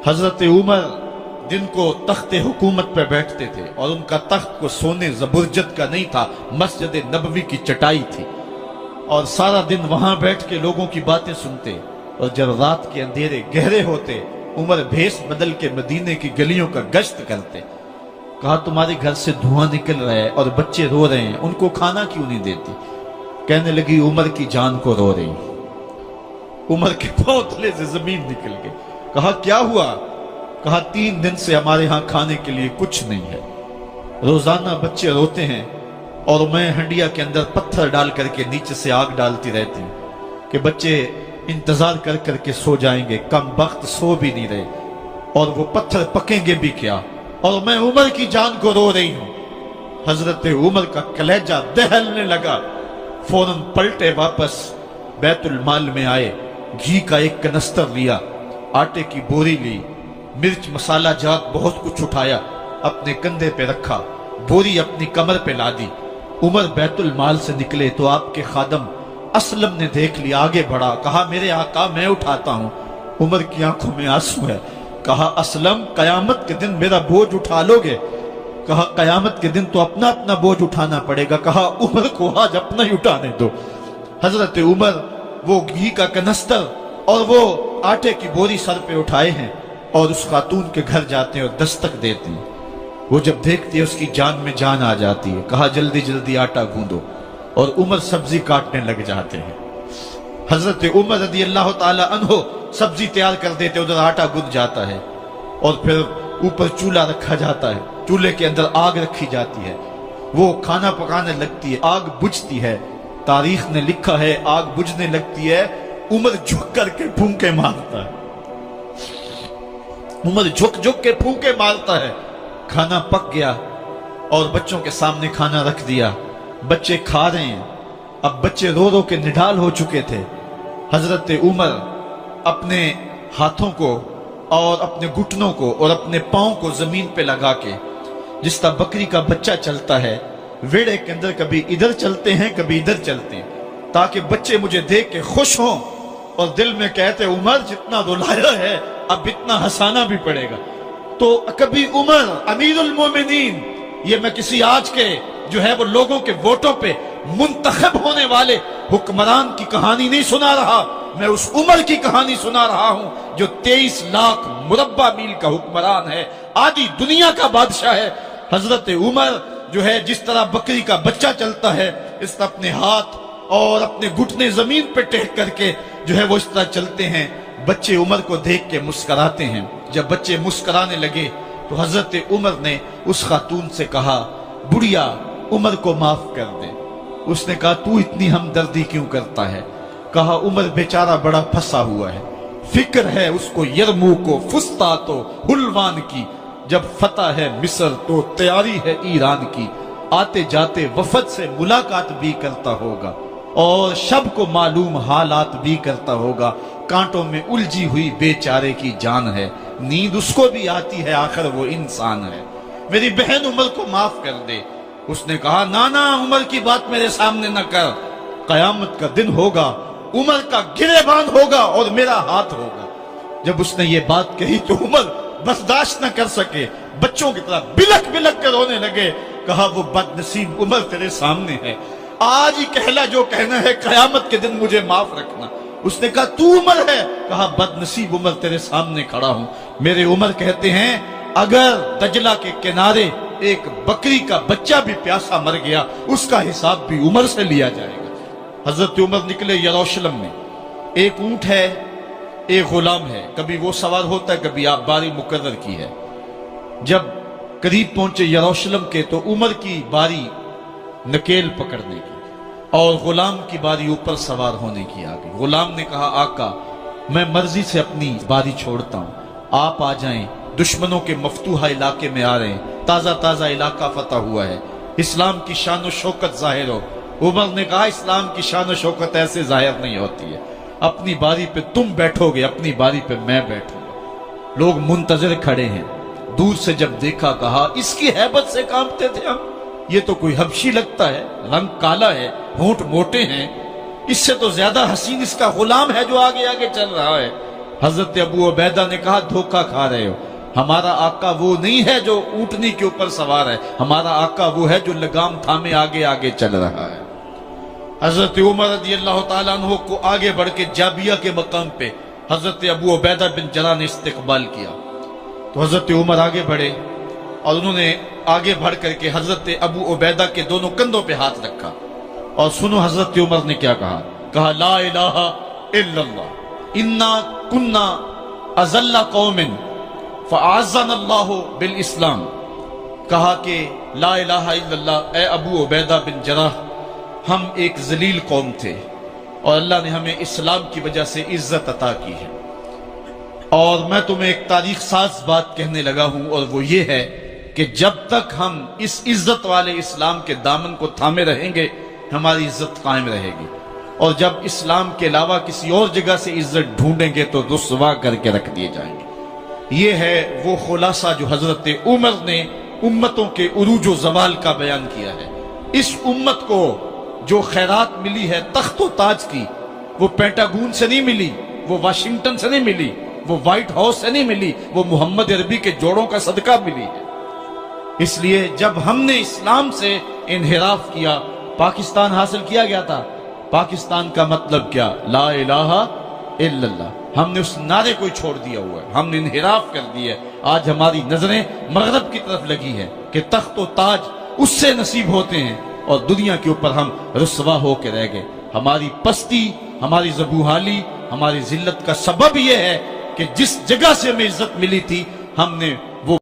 حضرت عمر दिन को तख्ते हुकूमत पे बैठते थे और उनका तख्त को सोने जबरजद का नहीं था, मस्जिद नबवी की चटाई थी और सारा दिन वहां बैठ के लोगों की बातें सुनते। और जब रात के अंधेरे गहरे होते उमर भेष बदल के मदीने की गलियों का गश्त करते। कहा तुम्हारे घर से धुआं निकल रहा है और बच्चे रो रहे हैं, उनको खाना क्यों नहीं देती? कहने लगी उमर की जान को रो रही। उमर के पांव तले से जमीन निकल गई। कहा क्या हुआ? कहा 3 दिन से हमारे यहां खाने के लिए कुछ नहीं है, रोजाना बच्चे रोते हैं और मैं हंडिया के अंदर पत्थर डाल करके नीचे से आग डालती रहती हूं कि बच्चे इंतजार कर करके सो जाएंगे, कम वक्त सो भी नहीं रहे और वो पत्थर पकेंगे भी क्या, और मैं उमर की जान को रो रही हूं। हजरत उमर का कलेजा दहलने लगा। फौरन पलटे वापस बैतुल माल में आए, घी का एक कनस्तर लिया, आटे की बोरी ली, मिर्च मसाला जात बहुत कुछ उठाया, अपने कंधे पे रखा, बोरी अपनी कमर पे ला दी। उमर बैतुल माल से निकले तो आपके खादम असलम ने देख लिया, आगे बढ़ा, कहा मेरे आका मैं उठाता हूं। उमर की आंखों में आंसू है। कहा असलम कयामत के दिन मेरा बोझ उठा लोगे? कहा कयामत के दिन तो अपना अपना बोझ उठाना पड़ेगा। कहा उमर को आज अपना ही उठाने दो। हजरत उमर वो घी का कनस्तर और वो आटे की बोरी सर पे उठाए हैं और उस खातून के घर जाते हैं और दस्तक देते हैं। वो जब देखती है उसकी जान में जान आ जाती है। कहा जल्दी जल्दी आटा गूंदो, और उमर सब्जी काटने लग जाते हैं। हजरत उमर रदी अल्लाह ताला अन्हो सब्जी तैयार कर देते, उधर आटा गूंद जाता है और फिर ऊपर चूल्हा रखा जाता है, चूल्हे के अंदर आग रखी जाती है, वो खाना पकाने लगती है, आग बुझती है। तारीख ने लिखा है आग बुझने लगती है, उमर झुक करके फूंके मारता है। उमर झुक झुक के फूंके मारता है। खाना पक गया और बच्चों के सामने खाना रख दिया, बच्चे खा रहे हैं। अब बच्चे रो रो के निढाल हो चुके थे। हजरत उमर अपने हाथों को और अपने घुटनों को और अपने पांव को जमीन पे लगा के, जिस तरह बकरी का बच्चा चलता है वेड़े के अंदर, कभी इधर चलते हैं कभी इधर चलते हैं, ताकि बच्चे मुझे देख के खुश हों और दिल में कहते उमर जितना रुलाया है अब इतना हंसाना भी पड़ेगा। तो कभी उमर अमीरुल मोमिनीन, ये मैं किसी आज के जो है वो लोगों के वोटों पे मुंतखब होने वाले हुक्मरान की कहानी नहीं सुना रहा, मैं उस उमर की कहानी सुना रहा हूं जो 23 लाख मुरब्बा मील का हुक्मरान है, आधी दुनिया का बादशाह है। हजरत उमर जो है जिस तरह बकरी का बच्चा चलता है, इस तरह अपने हाथ और अपने घुटने जमीन पे टेक करके जो है वो इस तरह चलते हैं। बच्चे उमर को देख के मुस्कुराते हैं। जब बच्चे मुस्कुराने लगे तो हजरत उमर ने उस खातून से कहा बुढ़िया उमर को माफ कर दे। उसने कहा तू इतनी हमदर्दी क्यों करता है? कहा उमर बेचारा बड़ा फंसा हुआ है, फिक्र है उसको यरमूक को फुस्तात हुलवान की, जब फतह है मिस्र तो तैयारी है ईरान की, आते जाते वफद से मुलाकात भी करता होगा और शब को मालूम हालात भी करता होगा, कांटों में उलझी हुई बेचारे की जान है, नींद उसको भी आती है आखिर वो इंसान है, मेरी बहन उमर को माफ कर दे। उसने कहा ना ना उमर की बात मेरे सामने न कर, कयामत का दिन होगा, उमर का गिरेबान होगा और मेरा हाथ होगा। जब उसने ये बात कही तो उमर बर्दाश्त न कर सके, बच्चों की तरह बिलक बिलक कर रोने लगे। कहा वो बदनसीब उमर तेरे सामने है, आज ही कहला जो कहना है, कयामत के दिन मुझे माफ रखना। उसने कहा तू उमर है? कहा बदनसीब उमर तेरे सामने खड़ा हूं। मेरे उमर कहते हैं अगर दजला के किनारे एक बकरी का बच्चा भी प्यासा मर गया उसका हिसाब भी उमर से लिया जाएगा। हजरत उमर निकले यरूशलेम में, एक ऊंट है एक गुलाम है, कभी वो सवार होता है कभी आप बारी मुकर्रर की है। जब करीब पहुंचे यरूशलेम के तो उमर की बारी नकेल पकड़ने की और गुलाम की बारी ऊपर सवार होने की आ गई। गुलाम ने कहा आका मैं मर्जी से अपनी बारी छोड़ता हूं, आप आ जाएं, दुश्मनों के मफतूहा इलाके में आ रहे हैं, ताजा ताजा इलाका फतह हुआ है, इस्लाम की शान शौकत जाहिर हो। उमर ने कहा इस्लाम की शान शौकत ऐसे जाहिर नहीं होती है, अपनी बारी पे तुम बैठोगे, अपनी बारी पे मैं बैठूंगा। लोग मुंतजर खड़े हैं। दूर से जब देखा कहा इसकी हैबत से कांपते थे हम, ये तो कोई हबशी लगता है, रंग काला है, होंठ मोटे हैं, इससे तो ज्यादा हसीन इसका गुलाम है जो आगे आगे चल रहा है। حضرت ابو عبیدہ نے کہا دھوکہ کھا رہے ہو، ہمارا آقا وہ نہیں ہے جو اونٹنی کے اوپر سوار ہے، ہمارا آقا وہ ہے جو لگام تھامے آگے آگے چل رہا ہے۔ حضرت عمر رضی اللہ تعالیٰ عنہ کو آگے بڑھ کے جابیہ کے مقام پہ حضرت ابو عبیدہ بن جراح نے استقبال کیا، تو حضرت عمر آگے بڑھے اور انہوں نے آگے بڑھ کر کے حضرت ابو عبیدہ کے دونوں کندھوں پہ ہاتھ رکھا، اور سنو حضرت عمر نے کیا کہا، کہا لا الہ الا اللہ انا کنا اذل قوم فاعزنا اللہ بالاسلام، کہا کہ لا الہ الا اللہ، اے ابو عبیدہ بن جراح، ہم ایک ذلیل قوم تھے اور اللہ نے ہمیں اسلام کی وجہ سے عزت عطا کی ہے۔ اور میں تمہیں ایک تاریخ ساز بات کہنے لگا ہوں، اور وہ یہ ہے کہ جب تک ہم اس عزت والے اسلام کے دامن کو تھامے رہیں گے ہماری عزت قائم رہے گی، اور جب اسلام کے علاوہ کسی اور جگہ سے عزت ڈھونڈیں گے تو رسوا کر کے رکھ دیے جائیں گے۔ یہ ہے وہ خلاصہ جو حضرت عمر نے امتوں کے عروج و زوال کا بیان کیا ہے۔ اس امت کو جو خیرات ملی ہے تخت و تاج کی، وہ پینٹاگون سے نہیں ملی، وہ واشنگٹن سے نہیں ملی، وہ وائٹ ہاؤس سے نہیں ملی، وہ محمد عربی کے جوڑوں کا صدقہ ملی ہے۔ اس لیے جب ہم نے اسلام سے انحراف کیا، پاکستان حاصل کیا گیا تھا۔ پاکستان کا مطلب کیا؟ لا الہ الا اللہ۔ ہم نے اس نعرے کو چھوڑ دیا ہوا ہے، ہم نے انحراف کر دیا ہے۔ آج ہماری نظریں مغرب کی طرف لگی ہے کہ تخت و تاج اس سے نصیب ہوتے ہیں، اور دنیا کے اوپر ہم رسوا ہو کے رہ گئے۔ ہماری پستی، ہماری زبوحالی، ہماری ذلت کا سبب یہ ہے کہ جس جگہ سے ہمیں عزت ملی تھی ہم نے